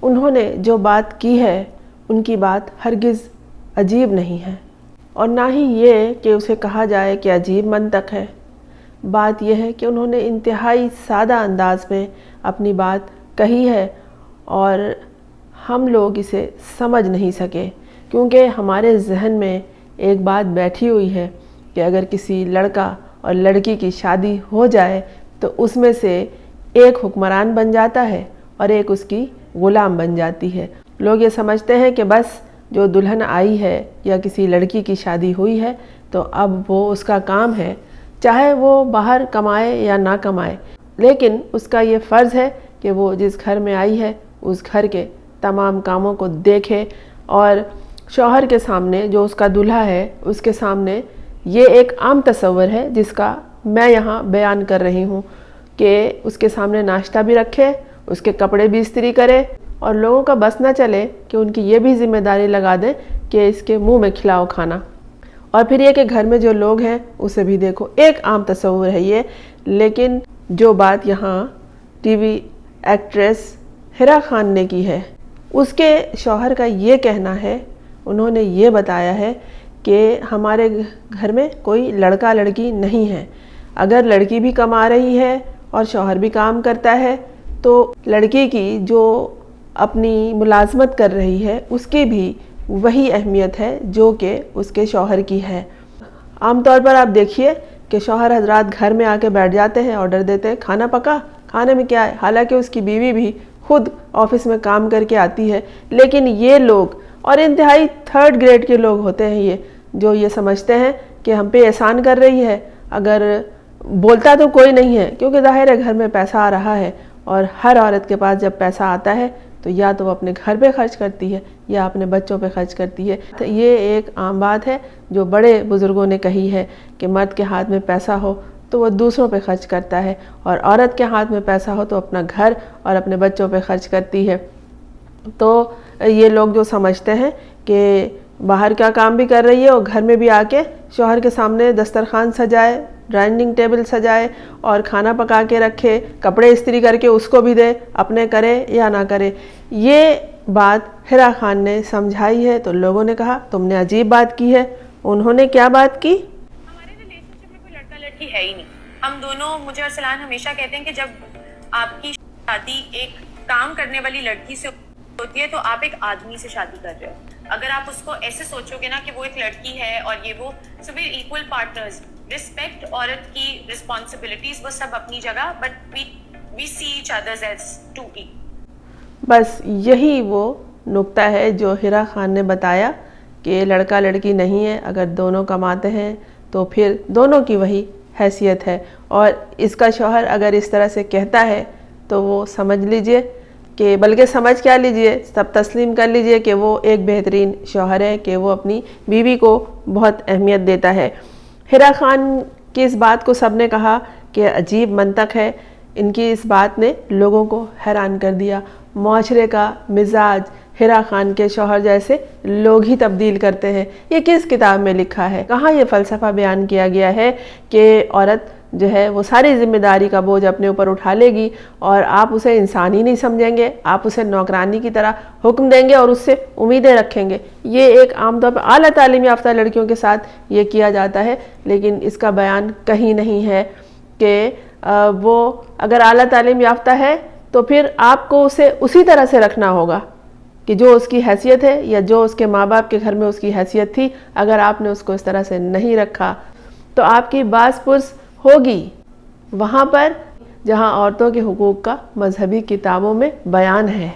انہوں نے جو بات کی ہے ان کی بات ہرگز عجیب نہیں ہے، اور نہ ہی یہ کہ اسے کہا جائے کہ عجیب منطق ہے۔ بات یہ ہے کہ انہوں نے انتہائی سادہ انداز میں اپنی بات کہی ہے اور ہم لوگ اسے سمجھ نہیں سکے، کیونکہ ہمارے ذہن میں ایک بات بیٹھی ہوئی ہے کہ اگر کسی لڑکا اور لڑکی کی شادی ہو جائے تو اس میں سے ایک حکمران بن جاتا ہے اور ایک اس کی غلام بن جاتی ہے۔ لوگ یہ سمجھتے ہیں کہ بس جو دلہن آئی ہے یا کسی لڑکی کی شادی ہوئی ہے تو اب وہ اس کا کام ہے، چاہے وہ باہر کمائے یا نہ کمائے، لیکن اس کا یہ فرض ہے کہ وہ جس گھر میں آئی ہے اس گھر کے تمام کاموں کو دیکھے، اور شوہر کے سامنے جو اس کا دلہا ہے اس کے سامنے یہ ایک عام تصور ہے جس کا میں یہاں بیان کر رہی ہوں کہ اس کے سامنے ناشتہ بھی رکھے، اس کے کپڑے بھی استری کرے، اور لوگوں کا بس نہ چلے کہ ان کی یہ بھی ذمہ داری لگا دیں کہ اس کے منہ میں کھلاؤ کھانا، اور پھر یہ کہ گھر میں جو لوگ ہیں اسے بھی دیکھو۔ ایک عام تصور ہے یہ، لیکن جو بات یہاں ٹی وی ایکٹریس حرا خان نے کی ہے، اس کے شوہر کا یہ کہنا ہے، انہوں نے یہ بتایا ہے کہ ہمارے گھر میں کوئی لڑکا لڑکی نہیں ہے، اگر لڑکی بھی کما رہی ہے اور شوہر بھی کام کرتا ہے تو لڑکی کی جو اپنی ملازمت کر رہی ہے اس کی بھی وہی اہمیت ہے جو کہ اس کے شوہر کی ہے۔ عام طور پر آپ دیکھیے کہ شوہر حضرات گھر میں آ کے بیٹھ جاتے ہیں، آرڈر دیتے ہیں کھانا پکا، کھانے میں کیا ہے، حالانکہ اس کی بیوی بھی خود آفس میں کام کر کے آتی ہے، لیکن یہ لوگ، اور انتہائی تھرڈ گریڈ کے لوگ ہوتے ہیں یہ، جو یہ سمجھتے ہیں کہ ہم پہ احسان کر رہی ہے، اگر بولتا تو کوئی نہیں ہے، کیونکہ ظاہر ہے گھر میں پیسہ آ رہا ہے، اور ہر عورت کے پاس جب پیسہ آتا ہے تو یا تو وہ اپنے گھر پہ خرچ کرتی ہے یا اپنے بچوں پہ خرچ کرتی ہے۔ تو یہ ایک عام بات ہے جو بڑے بزرگوں نے کہی ہے کہ مرد کے ہاتھ میں پیسہ ہو تو وہ دوسروں پہ خرچ کرتا ہے، اور عورت کے ہاتھ میں پیسہ ہو تو اپنا گھر اور اپنے بچوں پہ خرچ کرتی ہے۔ تو یہ لوگ جو سمجھتے ہیں کہ باہر کا کام بھی کر رہی ہے اور گھر میں بھی آ کے شوہر کے سامنے دسترخوان سجائے، ڈائننگ ٹیبل سجائے اور کھانا پکا کے رکھے، کپڑے استری کر کے اس کو بھی دے، اپنے کرے یا نہ کرے، یہ بات حرا خان نے سمجھائی ہے۔ تو لوگوں نے کہا تم نے عجیب بات کی ہے۔ انہوں نے کیا بات کی؟ ہمارے ریلیشن شپ میں کوئی لڑکا لڑکی ہے ہی نہیں، ہم دونوں، مجھے اور سلان ہمیشہ کہتے ہیں کہ جب آپ کی شادی ایک کام کرنے والی لڑکی سے ہوتی ہے تو آپ ایک آدمی سے شادی کر رہے ہو۔ اگر آپ اس کو ایسے سوچو گے نا کہ وہ ایک لڑکی ہے اور یہ وہ، so we equal partners, respect عورت کی رسپانسبلٹیز وہ سب اپنی جگہ، but we see each others as to equal. بس یہی وہ نقطہ ہے جو حرا خان نے بتایا کہ لڑکا لڑکی نہیں ہے، اگر دونوں کماتے ہیں تو پھر دونوں کی وہی حیثیت ہے، اور اس کا شوہر اگر اس طرح سے کہتا ہے تو وہ سمجھ لیجئے کہ، بلکہ سمجھ کیا لیجئے، سب تسلیم کر لیجئے کہ وہ ایک بہترین شوہر ہے، کہ وہ اپنی بیوی کو بہت اہمیت دیتا ہے۔ حرا خان کی اس بات کو سب نے کہا کہ عجیب منطق ہے، ان کی اس بات نے لوگوں کو حیران کر دیا۔ معاشرے کا مزاج حرا خان کے شوہر جیسے لوگ ہی تبدیل کرتے ہیں۔ یہ کس کتاب میں لکھا ہے؟ کہاں یہ فلسفہ بیان کیا گیا ہے کہ عورت جو ہے وہ ساری ذمہ داری کا بوجھ اپنے اوپر اٹھا لے گی اور آپ اسے انسان ہی نہیں سمجھیں گے، آپ اسے نوکرانی کی طرح حکم دیں گے اور اس سے امیدیں رکھیں گے؟ یہ ایک عام طور پر اعلیٰ تعلیم یافتہ لڑکیوں کے ساتھ یہ کیا جاتا ہے، لیکن اس کا بیان کہیں نہیں ہے کہ وہ اگر اعلیٰ تعلیم یافتہ ہے تو پھر آپ کو اسے اسی طرح سے رکھنا ہوگا کہ جو اس کی حیثیت ہے یا جو اس کے ماں باپ کے گھر میں اس کی حیثیت تھی۔ اگر آپ نے اس کو اس طرح سے نہیں رکھا تو آپ کی باز پرس ہوگی وہاں پر جہاں عورتوں کے حقوق کا مذہبی کتابوں میں بیان ہے۔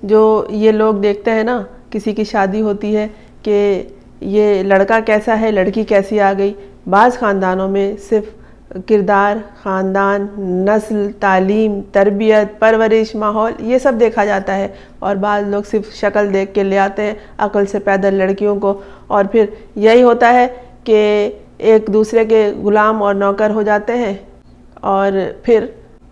جو یہ لوگ دیکھتے ہیں نا، کسی کی شادی ہوتی ہے کہ یہ لڑکا کیسا ہے، لڑکی کیسی آ گئی، بعض خاندانوں میں صرف کردار، خاندان، نسل، تعلیم، تربیت، پرورش، ماحول، یہ سب دیکھا جاتا ہے، اور بعض لوگ صرف شکل دیکھ کے لے آتے ہیں عقل سے پیدل لڑکیوں کو، اور پھر یہی ہوتا ہے کہ ایک دوسرے کے غلام اور نوکر ہو جاتے ہیں، اور پھر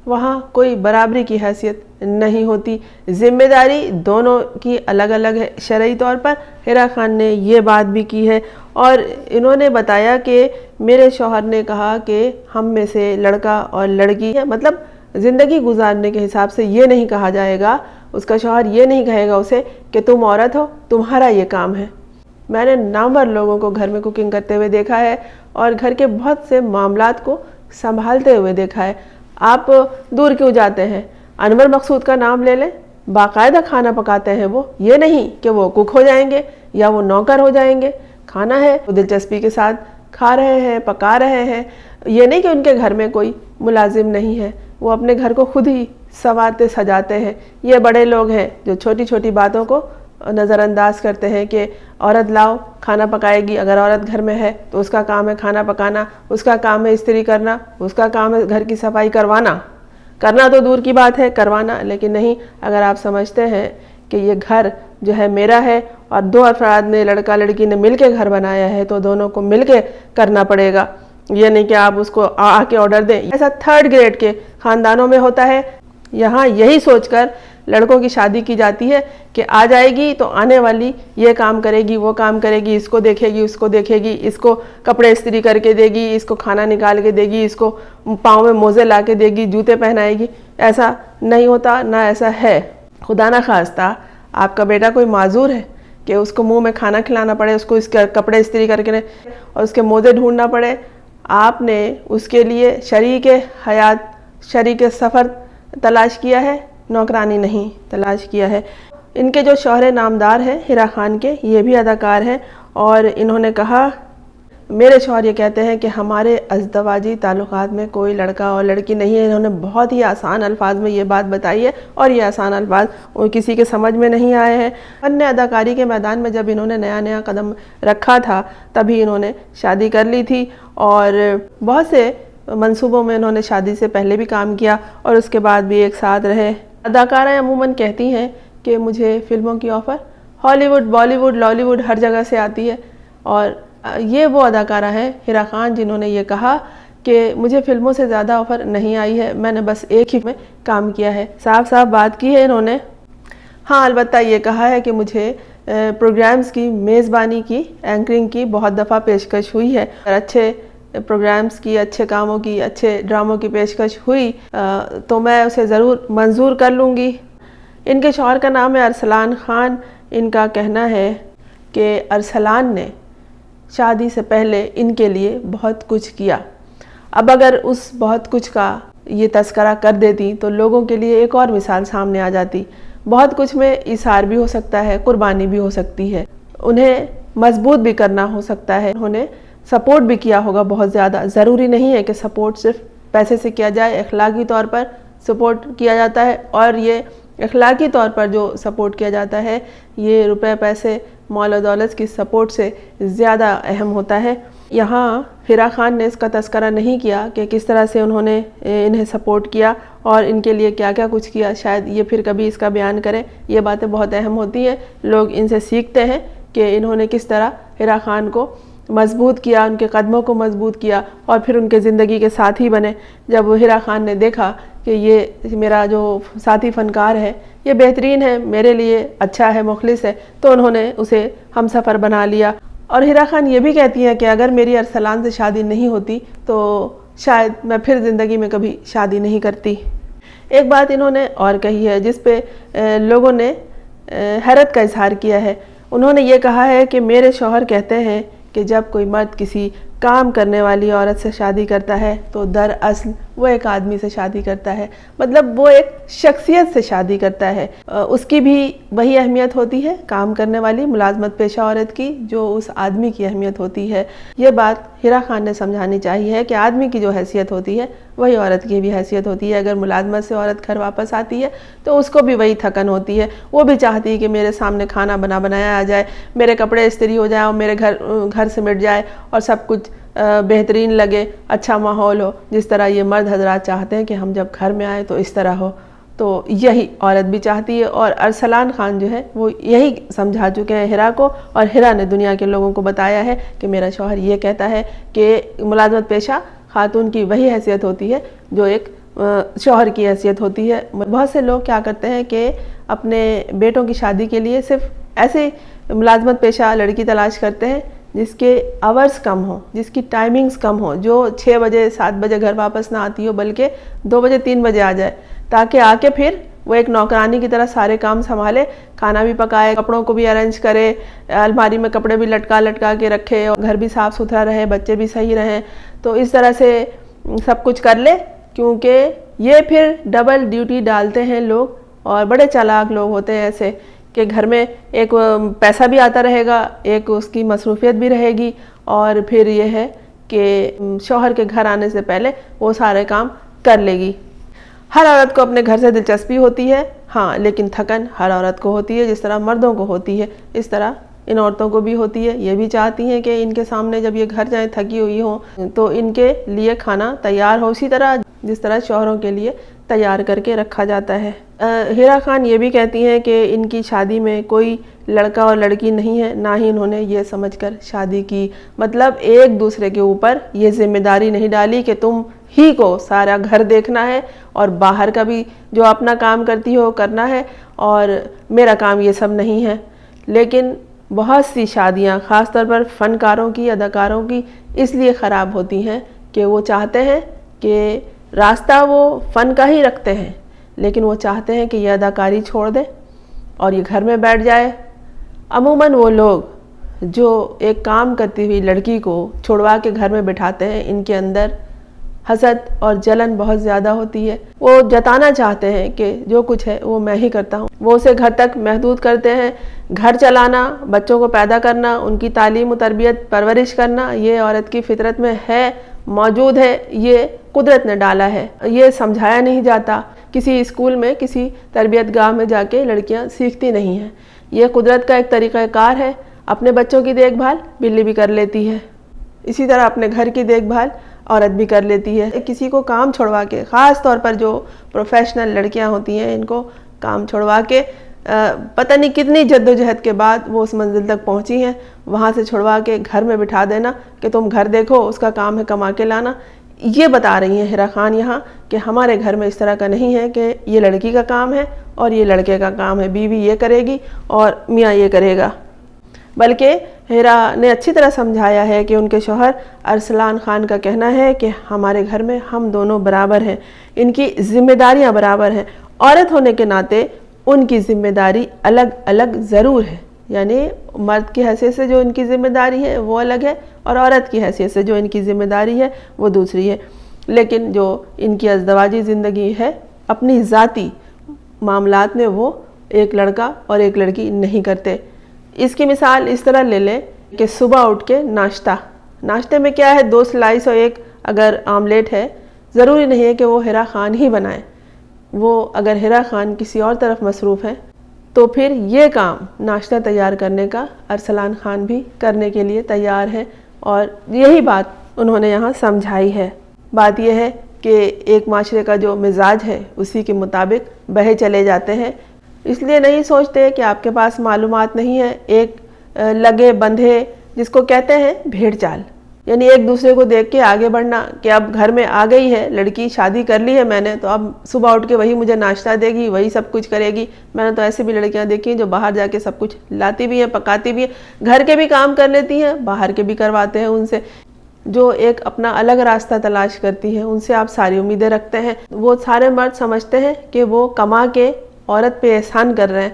وہاں کوئی برابری کی حیثیت نہیں ہوتی۔ ذمہ داری دونوں کی الگ الگ ہے شرعی طور پر۔ حرا خان نے یہ بات بھی کی ہے، اور انہوں نے بتایا کہ میرے شوہر نے کہا کہ ہم میں سے لڑکا اور لڑکی ہے، مطلب زندگی گزارنے کے حساب سے یہ نہیں کہا جائے گا، اس کا شوہر یہ نہیں کہے گا اسے کہ تم عورت ہو، تمہارا یہ کام ہے۔ میں نے نامور لوگوں کو گھر میں کوکنگ کرتے ہوئے دیکھا ہے اور گھر کے بہت سے معاملات کو سنبھالتے ہوئے دیکھا ہے۔ آپ دور کیوں جاتے ہیں؟ انور مقصود کا نام لے لیں، باقاعدہ کھانا پکاتے ہیں وہ، یہ نہیں کہ وہ کک ہو جائیں گے یا وہ نوکر ہو جائیں گے۔ کھانا ہے وہ دلچسپی کے ساتھ کھا رہے ہیں، پکا رہے ہیں۔ یہ نہیں کہ ان کے گھر میں کوئی ملازم نہیں ہے، وہ اپنے گھر کو خود ہی سنوارتے سجاتے ہیں۔ یہ بڑے لوگ ہیں جو چھوٹی چھوٹی باتوں کو نظر انداز کرتے ہیں کہ عورت لاؤ کھانا پکائے گی، اگر عورت گھر میں ہے تو اس کا کام ہے کھانا پکانا، اس کا کام ہے استری کرنا، اس کا کام ہے گھر کی صفائی کرنا تو دور کی بات ہے کروانا، لیکن نہیں، اگر آپ سمجھتے ہیں کہ یہ گھر جو ہے میرا ہے اور دو افراد نے، لڑکا لڑکی نے مل کے گھر بنایا ہے تو دونوں کو مل کے کرنا پڑے گا۔ یہ نہیں کہ آپ اس کو آ کے آرڈر دیں، ایسا تھرڈ گریڈ کے خاندانوں میں ہوتا ہے۔ یہاں یہی سوچ کر لڑکوں کی شادی کی جاتی ہے کہ آ جائے گی تو آنے والی یہ کام کرے گی، وہ کام کرے گی، اس کو دیکھے گی، اس کو دیکھے گی، اس کو کپڑے استری کر کے دے گی، اس کو کھانا نکال کے دے گی، اس کو پاؤں میں موزے لا کے دے گی، جوتے پہنائے گی۔ ایسا نہیں ہوتا، نہ ایسا ہے۔ خدا نہ خواستہ آپ کا بیٹا کوئی معذور ہے کہ اس کو منہ میں کھانا کھلانا پڑے، اس کو اس کے کپڑے استری کر کے اور اس کے موزے ڈھونڈنا پڑے۔ آپ نے اس کے لیے شریک حیات، شریک سفر تلاش کیا ہے، نوکرانی نہیں تلاش کیا ہے۔ ان کے جو شوہر نامدار ہیں ہیرا خان کے، یہ بھی اداکار ہیں، اور انہوں نے کہا، میرے شوہر یہ کہتے ہیں کہ ہمارے ازدواجی تعلقات میں کوئی لڑکا اور لڑکی نہیں ہے۔ انہوں نے بہت ہی آسان الفاظ میں یہ بات بتائی ہے اور یہ آسان الفاظ کسی کے سمجھ میں نہیں آئے ہیں۔ فن اداکاری کے میدان میں جب انہوں نے نیا قدم رکھا تھا تبھی انہوں نے شادی کر لی تھی، اور بہت سے منصوبوں میں انہوں نے شادی سے پہلے بھی کام کیا اور اس کے بعد بھی ایک ساتھ رہے۔ اداکاریں عموماً کہتی ہیں کہ مجھے فلموں کی offer Hollywood, Bollywood, Lollywood ہر جگہ سے آتی ہے، اور یہ وہ اداکارہ ہیں ہیرا خان جنہوں نے یہ کہا کہ مجھے فلموں سے زیادہ آفر نہیں آئی ہے، میں نے بس ایک ہی میں کام کیا ہے۔ صاف بات کی ہے انہوں نے۔ ہاں، البتہ یہ کہا ہے کہ مجھے پروگرامز کی میزبانی کی، اینکرنگ کی بہت دفعہ پیشکش ہوئی ہے، اور اچھے پروگرامز کی، اچھے کاموں کی، اچھے ڈراموں کی پیشکش ہوئی تو میں اسے ضرور منظور کر لوں گی۔ ان کے شوہر کا نام ہے ارسلان خان۔ ان کا کہنا ہے کہ ارسلان نے شادی سے پہلے ان کے لیے بہت کچھ کیا۔ اب اگر اس بہت کچھ کا یہ تذکرہ کر دیتی تو لوگوں کے لیے ایک اور مثال سامنے آ جاتی۔ بہت کچھ میں ایثار بھی ہو سکتا ہے، قربانی بھی ہو سکتی ہے، انہیں مضبوط بھی کرنا ہو سکتا ہے، انہوں نے سپورٹ بھی کیا ہوگا بہت زیادہ۔ ضروری نہیں ہے کہ سپورٹ صرف پیسے سے کیا جائے، اخلاقی طور پر سپورٹ کیا جاتا ہے، اور یہ اخلاقی طور پر جو سپورٹ کیا جاتا ہے یہ روپے پیسے مال و دولت کی سپورٹ سے زیادہ اہم ہوتا ہے۔ یہاں ہیرا خان نے اس کا تذکرہ نہیں کیا کہ کس طرح سے انہوں نے انہیں سپورٹ کیا اور ان کے لیے کیا کیا کچھ کیا، شاید یہ پھر کبھی اس کا بیان کریں۔ یہ باتیں بہت اہم ہوتی ہیں، لوگ ان سے سیکھتے ہیں کہ انہوں نے کس طرح ہیرا خان کو مضبوط کیا، ان کے قدموں کو مضبوط کیا اور پھر ان کے زندگی کے ساتھی بنے۔ جب ہیرا خان نے دیکھا کہ یہ میرا جو ساتھی فنکار ہے یہ بہترین ہے، میرے لیے اچھا ہے، مخلص ہے، تو انہوں نے اسے ہم سفر بنا لیا۔ اور ہیرا خان یہ بھی کہتی ہیں کہ اگر میری ارسلان سے شادی نہیں ہوتی تو شاید میں پھر زندگی میں کبھی شادی نہیں کرتی۔ ایک بات انہوں نے اور کہی ہے جس پہ لوگوں نے حیرت کا اظہار کیا ہے۔ انہوں نے یہ کہا ہے کہ میرے شوہر کہتے ہیں کہ جب کوئی مرد کسی کام کرنے والی عورت سے شادی کرتا ہے تو دراصل وہ ایک آدمی سے شادی کرتا ہے، مطلب وہ ایک شخصیت سے شادی کرتا ہے۔ اس کی بھی وہی اہمیت ہوتی ہے کام کرنے والی ملازمت پیشہ عورت کی جو اس آدمی کی اہمیت ہوتی ہے۔ یہ بات ہیرا خان نے سمجھانی چاہیے کہ آدمی کی جو حیثیت ہوتی ہے وہی عورت کی بھی حیثیت ہوتی ہے۔ اگر ملازمت سے عورت گھر واپس آتی ہے تو اس کو بھی وہی تھکن ہوتی ہے، وہ بھی چاہتی ہے کہ میرے سامنے کھانا بنایا آ جائے، میرے کپڑے استری ہو جائیں اور میرے گھر سمٹ جائے اور سب کچھ بہترین لگے، اچھا ماحول ہو، جس طرح یہ مرد حضرات چاہتے ہیں کہ ہم جب گھر میں آئے تو اس طرح ہو، تو یہی عورت بھی چاہتی ہے۔ اور ارسلان خان جو ہے وہ یہی سمجھا چکے ہیں ہیرا کو، اور ہیرا نے دنیا کے لوگوں کو بتایا ہے کہ میرا شوہر یہ کہتا ہے کہ ملازمت پیشہ خاتون کی وہی حیثیت ہوتی ہے جو ایک شوہر کی حیثیت ہوتی ہے۔ بہت سے لوگ کیا کرتے ہیں کہ اپنے بیٹوں کی شادی کے لیے صرف ایسے ملازمت پیشہ لڑکی تلاش کرتے ہیں جس کے آورز کم ہوں، جس کی ٹائمنگز کم ہوں، جو 6 بجے 7 بجے گھر واپس نہ آتی ہو بلکہ 2 بجے 3 بجے آ جائے، تاکہ آ کے پھر وہ ایک نوکرانی کی طرح سارے کام سنبھالے، کھانا بھی پکائے، کپڑوں کو بھی ارینج کرے، الماری میں کپڑے بھی لٹکا کے رکھے، اور گھر بھی صاف ستھرا رہے، بچے بھی صحیح رہیں، تو اس طرح سے سب کچھ کر لے، کیونکہ یہ پھر ڈبل ڈیوٹی ڈالتے ہیں لوگ، اور بڑے چالاک لوگ ہوتے ہیں ایسے کہ گھر میں ایک پیسہ بھی آتا رہے گا، ایک اس کی مصروفیت بھی رہے گی، اور پھر یہ ہے کہ شوہر کے گھر آنے سے پہلے وہ سارے کام کر لے گی۔ ہر عورت کو اپنے گھر سے دلچسپی ہوتی ہے، ہاں، لیکن تھکن ہر عورت کو ہوتی ہے، جس طرح مردوں کو ہوتی ہے اس طرح ان عورتوں کو بھی ہوتی ہے۔ یہ بھی چاہتی ہیں کہ ان کے سامنے جب یہ گھر جائیں تھکی ہوئی ہوں تو ان کے لیے کھانا تیار ہو، اسی طرح جس طرح شوہروں کے لیے تیار کر کے رکھا جاتا ہے۔ ہیرا خان یہ بھی کہتی ہیں کہ ان کی شادی میں کوئی لڑکا اور لڑکی نہیں ہے، نہ ہی انہوں نے یہ سمجھ کر شادی کی، مطلب ایک دوسرے کے اوپر یہ ذمہ داری نہیں ڈالی کہ تم ہی کو سارا گھر دیکھنا ہے اور باہر کا بھی جو اپنا کام کرتی ہو کرنا ہے، اور میرا کام یہ سب نہیں ہے۔ لیکن بہت سی شادیاں خاص طور پر فنکاروں کی، اداکاروں کی اس لیے خراب ہوتی ہیں کہ وہ چاہتے ہیں کہ راستہ وہ فن کا ہی رکھتے ہیں، لیکن وہ چاہتے ہیں کہ یہ اداکاری چھوڑ دے اور یہ گھر میں بیٹھ جائے۔ عموماً وہ لوگ جو ایک کام کرتی ہوئی لڑکی کو چھوڑوا کے گھر میں بٹھاتے ہیں، ان کے اندر حسد اور جلن بہت زیادہ ہوتی ہے۔ وہ جتانا چاہتے ہیں کہ جو کچھ ہے وہ میں ہی کرتا ہوں، وہ اسے گھر تک محدود کرتے ہیں۔ گھر چلانا، بچوں کو پیدا کرنا، ان کی تعلیم و تربیت پرورش کرنا، یہ عورت کی فطرت میں ہے، موجود ہے، یہ قدرت نے ڈالا ہے، یہ سمجھایا نہیں جاتا۔ کسی اسکول میں، کسی تربیت گاہ میں جا کے لڑکیاں سیکھتی نہیں ہیں، یہ قدرت کا ایک طریقہ کار ہے۔ اپنے بچوں کی دیکھ بھال بلی بھی کر لیتی ہے، اسی طرح اپنے گھر کی دیکھ بھال عورت بھی کر لیتی ہے۔ کسی کو کام چھوڑوا کے، خاص طور پر جو پروفیشنل لڑکیاں ہوتی ہیں، ان کو کام چھوڑوا کے پتہ نہیں کتنی جد و جہد کے بعد وہ اس منزل تک پہنچی ہیں، وہاں سے چھوڑوا کے گھر میں بٹھا دینا کہ تم گھر دیکھو، اس کا کام ہے کما کے لانا۔ یہ بتا رہی ہیں ہیرا خان یہاں کہ ہمارے گھر میں اس طرح کا نہیں ہے کہ یہ لڑکی کا کام ہے اور یہ لڑکے کا کام ہے، بیوی یہ کرے گی اور میاں یہ کرے گا۔ بلکہ ہیرا نے اچھی طرح سمجھایا ہے کہ ان کے شوہر ارسلان خان کا کہنا ہے کہ ہمارے گھر میں ہم دونوں برابر ہیں، ان کی ذمہ داریاں برابر ہیں، عورت ہونے کے ناطے ان کی ذمہ داری الگ الگ ضرور ہے، یعنی مرد کی حیثیت سے جو ان کی ذمہ داری ہے وہ الگ ہے، اور عورت کی حیثیت سے جو ان کی ذمہ داری ہے وہ دوسری ہے۔ لیکن جو ان کی ازدواجی زندگی ہے، اپنی ذاتی معاملات میں وہ ایک لڑکا اور ایک لڑکی نہیں کرتے۔ اس کی مثال اس طرح لے لیں کہ صبح اٹھ کے ناشتے میں کیا ہے، 2 سلائس اور 1 اگر آملیٹ ہے، ضروری نہیں ہے کہ وہ ہیرا خان ہی بنائے۔ وہ اگر ہیرا خان کسی اور طرف مصروف ہے تو پھر یہ کام ناشتہ تیار کرنے کا ارسلان خان بھی کرنے کے لیے تیار ہے، اور یہی بات انہوں نے یہاں سمجھائی ہے۔ بات یہ ہے کہ ایک معاشرے کا جو مزاج ہے اسی کے مطابق بہے چلے جاتے ہیں، اس لیے نہیں سوچتے کہ آپ کے پاس معلومات نہیں ہے، ایک لگے بندھے جس کو کہتے ہیں بھیڑ چال، یعنی ایک دوسرے کو دیکھ کے آگے بڑھنا کہ اب گھر میں آ گئی ہے لڑکی، شادی کر لی ہے میں نے، تو اب صبح اٹھ کے وہی مجھے ناشتہ دے گی، وہی سب کچھ کرے گی۔ میں نے تو ایسی بھی لڑکیاں دیکھی ہیں جو باہر جا کے سب کچھ لاتی بھی ہیں، پکاتی بھی ہیں، گھر کے بھی کام کر لیتی ہیں، باہر کے بھی کرواتے ہیں ان سے۔ جو ایک اپنا الگ راستہ تلاش کرتی ہیں، ان سے آپ ساری امیدیں رکھتے ہیں۔ وہ سارے مرد سمجھتے ہیں کہ وہ کما کے عورت پہ احسان کر رہے ہیں۔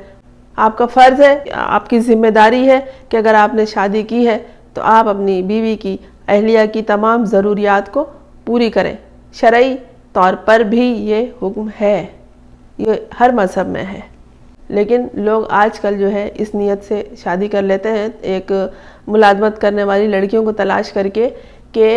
آپ کا فرض ہے، آپ کی ذمہ داری ہے کہ اگر آپ نے شادی کی ہے تو آپ اپنی بیوی کی، اہلیہ کی تمام ضروریات کو پوری کریں۔ شرعی طور پر بھی یہ حکم ہے، یہ ہر مذہب میں ہے، لیکن لوگ آج کل جو ہے اس نیت سے شادی کر لیتے ہیں، ایک ملازمت کرنے والی لڑکیوں کو تلاش کر کے کہ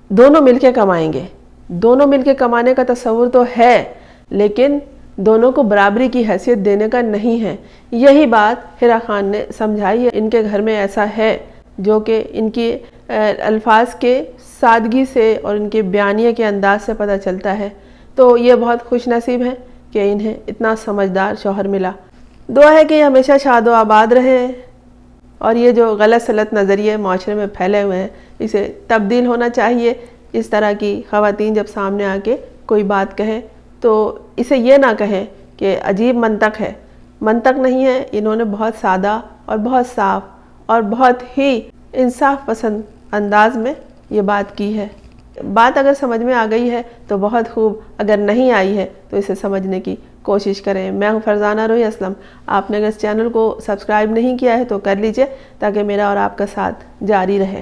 دونوں مل کے کمائیں گے۔ دونوں مل کے کمانے کا تصور تو ہے، لیکن دونوں کو برابری کی حیثیت دینے کا نہیں ہے۔ یہی بات ہیرا خان نے سمجھائی ہے۔ ان کے گھر میں ایسا ہے جو کہ ان کی الفاظ کے سادگی سے اور ان کے بیانیے کے انداز سے پتہ چلتا ہے۔ تو یہ بہت خوش نصیب ہیں کہ انہیں اتنا سمجھدار شوہر ملا۔ دعا ہے کہ یہ ہمیشہ شاد و آباد رہے، اور یہ جو غلط سلط نظریے معاشرے میں پھیلے ہوئے ہیں اسے تبدیل ہونا چاہیے۔ اس طرح کی خواتین جب سامنے آ کے کوئی بات کہیں تو اسے یہ نہ کہیں کہ عجیب منطق ہے، منطق نہیں ہے، انہوں نے بہت سادہ اور بہت صاف اور بہت ہی انصاف پسند انداز میں یہ بات کی ہے۔ بات اگر سمجھ میں آ گئی ہے تو بہت خوب، اگر نہیں آئی ہے تو اسے سمجھنے کی کوشش کریں۔ میں ہوں فرزانہ روحی اسلم۔ آپ نے اگر اس چینل کو سبسکرائب نہیں کیا ہے تو کر لیجئے تاکہ میرا اور آپ کا ساتھ جاری رہے۔